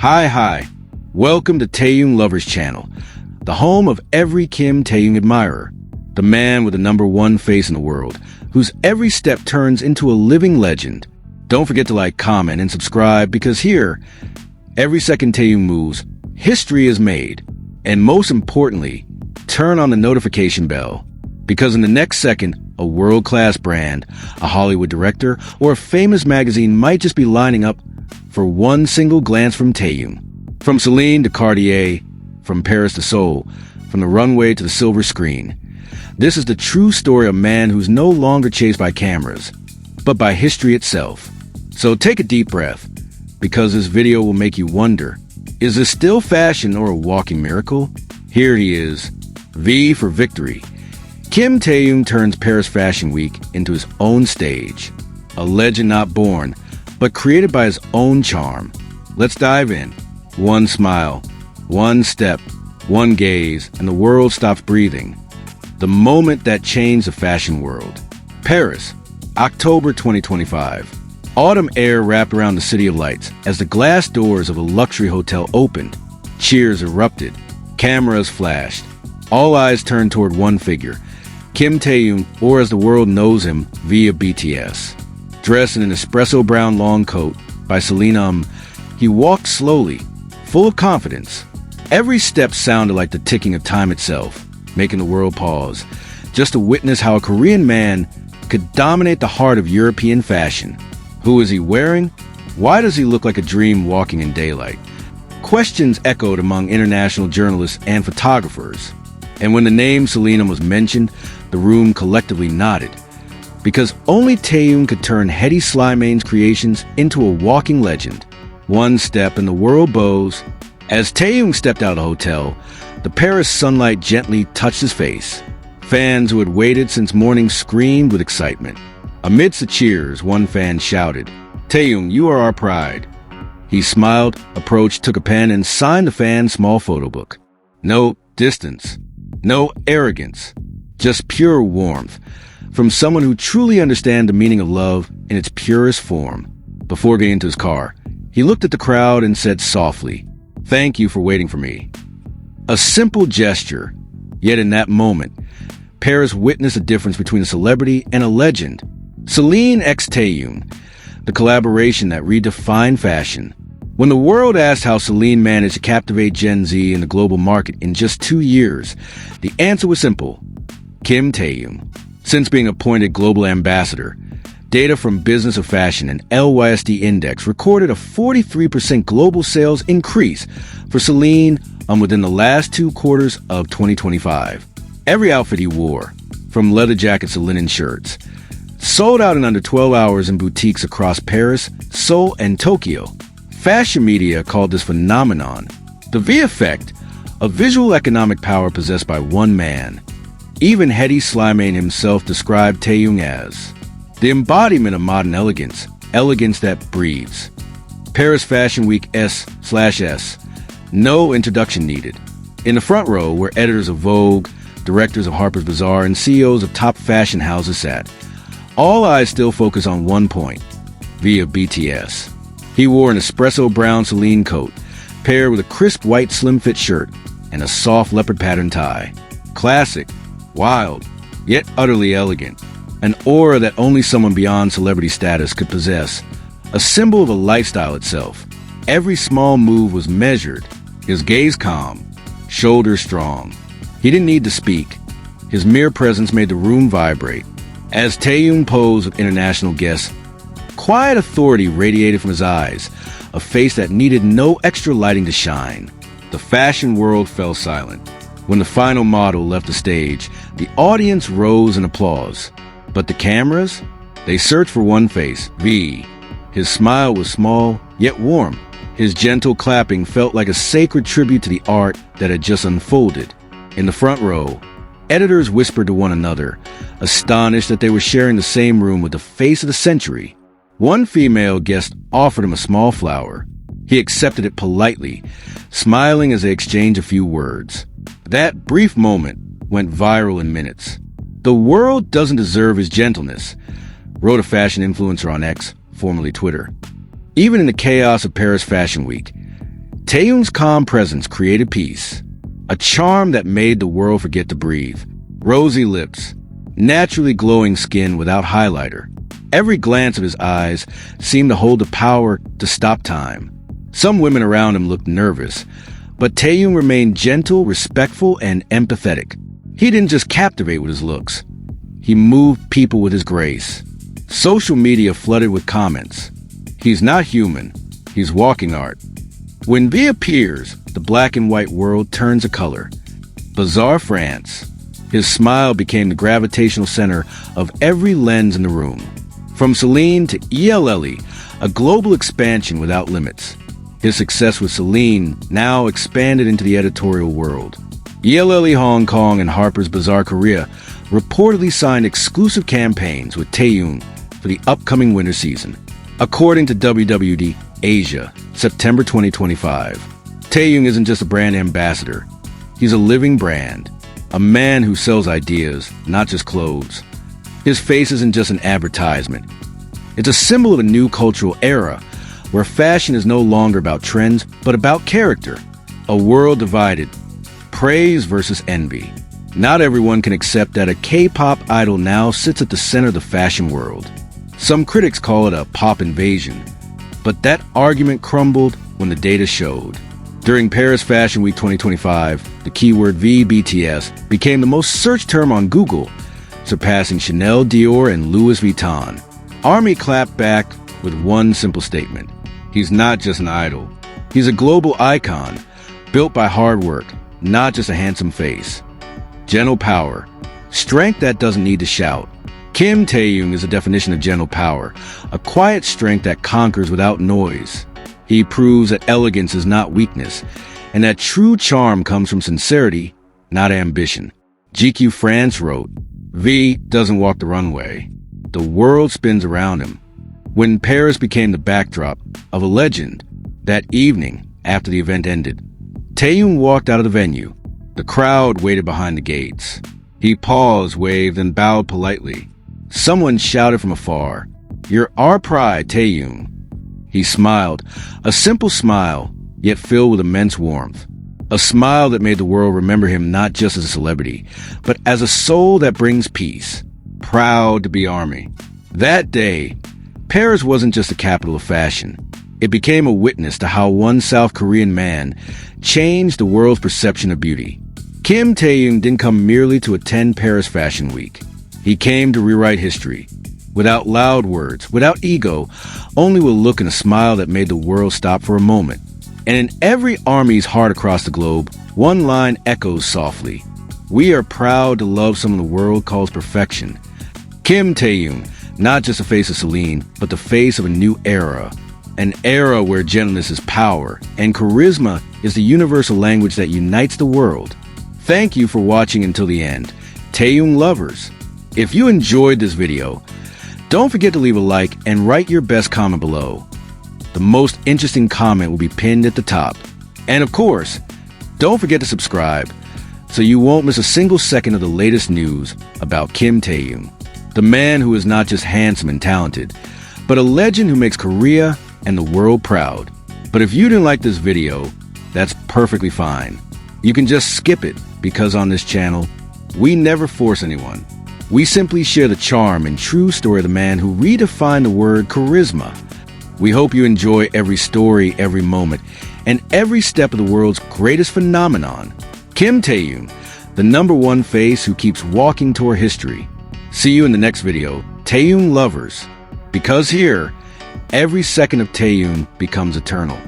Hi. Welcome to Taehyung Lovers Channel, the home of every Kim Taehyung admirer, the man with the #1 face in the world, whose every step turns into a living legend. Don't forget to like, comment, and subscribe, because here, every second Taehyung moves, history is made. And most importantly, turn on the notification bell, because in the next second, a world-class brand, a Hollywood director, or a famous magazine might just be lining up for one single glance from Taehyung. From Celine to Cartier, from Paris to Seoul, from the runway to the silver screen. This is the true story of a man who's no longer chased by cameras, but by history itself. So take a deep breath, because this video will make you wonder, is this still fashion or a walking miracle? Here he is, V for victory. Kim Taehyung turns Paris Fashion Week into his own stage. A legend not born, but created by his own charm. Let's dive in. One smile, one step, one gaze, and the world stops breathing. The moment that changed the fashion world. Paris, October 2025. Autumn air wrapped around the City of Lights as the glass doors of a luxury hotel opened. Cheers erupted. Cameras flashed. All eyes turned toward one figure, Kim Taehyung, or as the world knows him, V of BTS. Dressed in an espresso brown long coat by Celine, he walked slowly, full of confidence. Every step sounded like the ticking of time itself, making the world pause, just to witness how a Korean man could dominate the heart of European fashion. Who is he wearing? Why does he look like a dream walking in daylight? Questions echoed among international journalists and photographers. And when the name Celine was mentioned, the room collectively nodded. Because only Taehyung could turn Hedy Slimane's creations into a walking legend. One step and the world bows. As Taehyung stepped out of the hotel, the Paris sunlight gently touched his face. Fans who had waited since morning screamed with excitement. Amidst the cheers, one fan shouted, "Taehyung, you are our pride." He smiled, approached, took a pen, and signed the fan's small photo book. No distance, no arrogance, just pure warmth, from someone who truly understands the meaning of love in its purest form. Before getting into his car, he looked at the crowd and said softly, "Thank you for waiting for me." A simple gesture, yet in that moment, Paris witnessed the difference between a celebrity and a legend. Celine x Taehyung, the collaboration that redefined fashion. When the world asked how Celine managed to captivate Gen Z in the global market in just 2 years, the answer was simple: Kim Taehyung. Since being appointed global ambassador, data from Business of Fashion and LYSD Index recorded a 43% global sales increase for Celine within the last 2 quarters of 2025. Every outfit he wore, from leather jackets to linen shirts, sold out in under 12 hours in boutiques across Paris, Seoul, and Tokyo. Fashion media called this phenomenon the V effect, a visual economic power possessed by one man. Even Hedy Slimane himself described Taehyung as the embodiment of modern elegance, elegance that breathes. Paris Fashion Week S/S. No introduction needed. In the front row were editors of Vogue, directors of Harper's Bazaar, and CEOs of top fashion houses sat. All eyes still focus on one point: V of BTS. He wore an espresso brown Celine coat, paired with a crisp white slim-fit shirt and a soft leopard pattern tie. Classic, wild, yet utterly elegant. An aura that only someone beyond celebrity status could possess. A symbol of a lifestyle itself. Every small move was measured, his gaze calm, shoulders strong. He didn't need to speak. His mere presence made the room vibrate. As Taehyung posed with international guests, quiet authority radiated from his eyes, a face that needed no extra lighting to shine. The fashion world fell silent. When the final model left the stage, the audience rose in applause. But the cameras? They searched for one face, V. His smile was small, yet warm. His gentle clapping felt like a sacred tribute to the art that had just unfolded. In the front row, editors whispered to one another, astonished that they were sharing the same room with the face of the century. One female guest offered him a small flower. He accepted it politely, smiling as they exchanged a few words. That brief moment went viral in minutes. "The world doesn't deserve his gentleness," wrote a fashion influencer on X, formerly Twitter. Even in the chaos of Paris Fashion Week, Taehyung's calm presence created peace, a charm that made the world forget to breathe. Rosy lips, naturally glowing skin without highlighter. Every glance of his eyes seemed to hold the power to stop time. Some women around him looked nervous, but Taehyung remained gentle, respectful, and empathetic. He didn't just captivate with his looks. He moved people with his grace. Social media flooded with comments. He's not human. He's walking art. When V appears, the black and white world turns a color. Bizarre France. His smile became the gravitational center of every lens in the room. From Celine to ELLE, a global expansion without limits. His success with Celine now expanded into the editorial world. ELLE Hong Kong and Harper's Bazaar Korea reportedly signed exclusive campaigns with Taehyung for the upcoming winter season. According to WWD Asia, September 2025, Taehyung isn't just a brand ambassador. He's a living brand, a man who sells ideas, not just clothes. His face isn't just an advertisement. It's a symbol of a new cultural era where fashion is no longer about trends, but about character. A world divided, praise versus envy. Not everyone can accept that a K-pop idol now sits at the center of the fashion world. Some critics call it a pop invasion, but that argument crumbled when the data showed. During Paris Fashion Week 2025, the keyword VBTS became the most searched term on Google, surpassing Chanel, Dior, and Louis Vuitton. ARMY clapped back with one simple statement. He's not just an idol. He's a global icon, built by hard work, not just a handsome face. Gentle power. Strength that doesn't need to shout. Kim Taehyung is a definition of gentle power, a quiet strength that conquers without noise. He proves that elegance is not weakness, and that true charm comes from sincerity, not ambition. GQ France wrote, V doesn't walk the runway. The world spins around him. When Paris became the backdrop of a legend, that evening, after the event ended, Taehyung walked out of the venue. The crowd waited behind the gates. He paused, waved, and bowed politely. Someone shouted from afar, "You're our pride, Taehyung." He smiled, a simple smile, yet filled with immense warmth. A smile that made the world remember him not just as a celebrity, but as a soul that brings peace. Proud to be ARMY. That day, Paris wasn't just the capital of fashion. It became a witness to how one South Korean man changed the world's perception of beauty. Kim Taehyung didn't come merely to attend Paris Fashion Week. He came to rewrite history. Without loud words, without ego, only with a look and a smile that made the world stop for a moment. And in every ARMY's heart across the globe, one line echoes softly. We are proud to love someone the world calls perfection. Kim Taehyung, not just the face of Celine, but the face of a new era. An era where gentleness is power, and charisma is the universal language that unites the world. Thank you for watching until the end. Taehyung Lovers. If you enjoyed this video, don't forget to leave a like and write your best comment below. The most interesting comment will be pinned at the top. And of course, don't forget to subscribe so you won't miss a single second of the latest news about Kim Taehyung, the man who is not just handsome and talented, but a legend who makes Korea and the world proud. But if you didn't like this video, that's perfectly fine. You can just skip it because on this channel, we never force anyone. We simply share the charm and true story of the man who redefined the word charisma. We hope you enjoy every story, every moment, and every step of the world's greatest phenomenon. Kim Taehyung, the #1 face who keeps walking toward history. See you in the next video, Taehyung Lovers. Because here, every second of Taehyung becomes eternal.